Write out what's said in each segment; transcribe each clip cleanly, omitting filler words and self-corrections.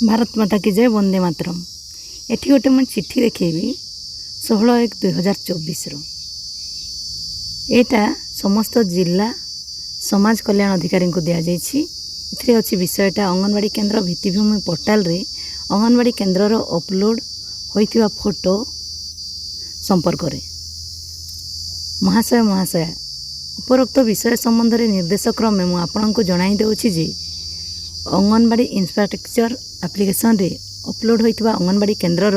भारत माता की जय, वंदे मातरम। एठी गोटे मैं चिट्ठी देखी 16/1/2024 एटा समस्त जिला समाज कल्याण अधिकारी को दि जाइए। इथे अच्छी विषयटा अंगनवाड़ी केन्द्र भित्तिभूमि पोर्टाल रे अंगनवाड़ी केन्द्र अपलोड होइथिबा फोटो संपर्क रे। महाशया उपरोक्त विषय संबंध में निर्देश क्रमे मुझे आपको जणाई देउछि जे अंगनवाड़ी इंफ्रास्ट्रक्चर एप्लिकेशन रे अपलोड होइथिबा अंगनवाड़ी केन्द्र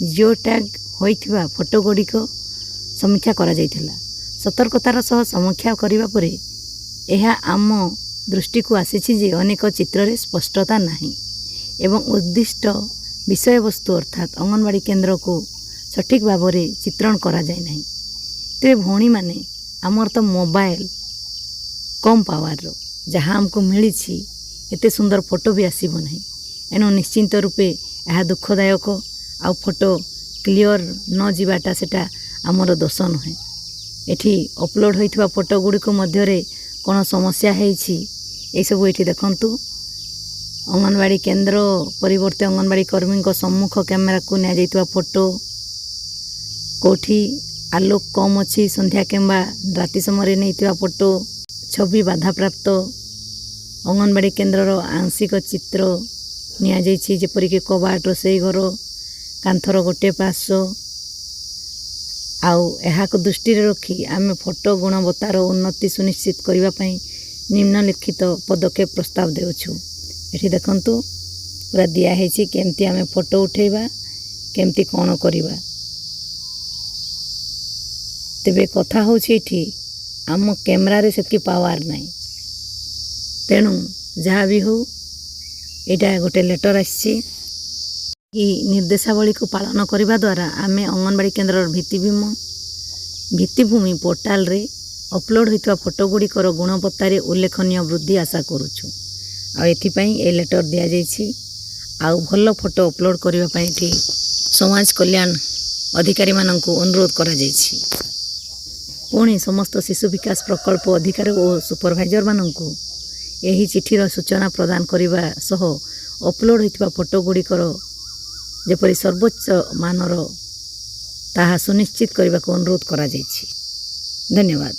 जिओ टैग होइथिबा फोटो गुड़िक समीक्षा करा जाइथिला। सतर्कतार सह समीक्षा करिबा परे एहा आम दृष्टि को आसीछि जे अनेक चित्र रे स्पष्टता नाही एवं उद्दिष्ट विषय वस्तु अर्थात अंगनवाड़ी केन्द्र को सठिक भाव में चित्रण करा जाय नाही। तेरे भौणी माने आमर तो मोबाइल कम पावर रो जहाँ हमको मिली एते सुंदर फोटो भी आसीबो नहीं। एनु निश्चिंत रूपे यह दुखदायक आ फोटो क्लियर न जीवाटा सेटा आमर दोष नुहे। एठी अपलोड होइथिबा फोटो गुड़िक मध्य कौन समस्या है सब ये देखंतु। अंगनवाड़ी केन्द्र परिवर्ते अंगनवाड़ी कर्मी सम्मुख कैमेरा को नि जाइथिबा फोटो, कोठी आलोक कम अच्छी संध्या किंबा राति समय नहीं फोटो, छवि बाधा प्राप्त, अंगनवाड़ी केन्द्र आंशिक चित्र नि जेपरिक कबाट रोसई घर कांथर गोटे पार्श्व आउ को दृष्टि रखी आम फोटो गुणवत्तार उन्नति सुनिश्चित करने निम्नलिखित पदक्षेप प्रस्ताव देउछु। एठी देखंतु पूरा दिया केमती आम फोटो उठेबा केमती कौन करवा। तेबे कथा होछि एठी आम कैमरा रे सेतकी पावर नाही। तेणु जहाँ भी हो यहाँ गोटे लेटर आसी निर्देशावली को पालन करने द्वारा आम अंगनवाड़ी केन्द्र भित्तिभूमि पोर्टाल रे अपलोड होइथिबा फोटो गुड़िकर गुणवत्तार उल्लेखनीय वृद्धि आशा करुछु। आथिपाई ए लेटर दि जाइछि। आउ भल फोटो अपलोड करने एठी समाज कल्याण अधिकारी माननकु अनुरोध करा जाइछि। पुणी समस्त शिशु विकास प्रकल्प अधिकारी और सुपरभाइजर माननकु यही चिठीर सूचना प्रदान करने सह अपलोड होइथिबा फोटो गुड़िकर जेपरि सर्वोच्च मानर ताहा सुनिश्चित करने को अनुरोध करा जाइछि। धन्यवाद।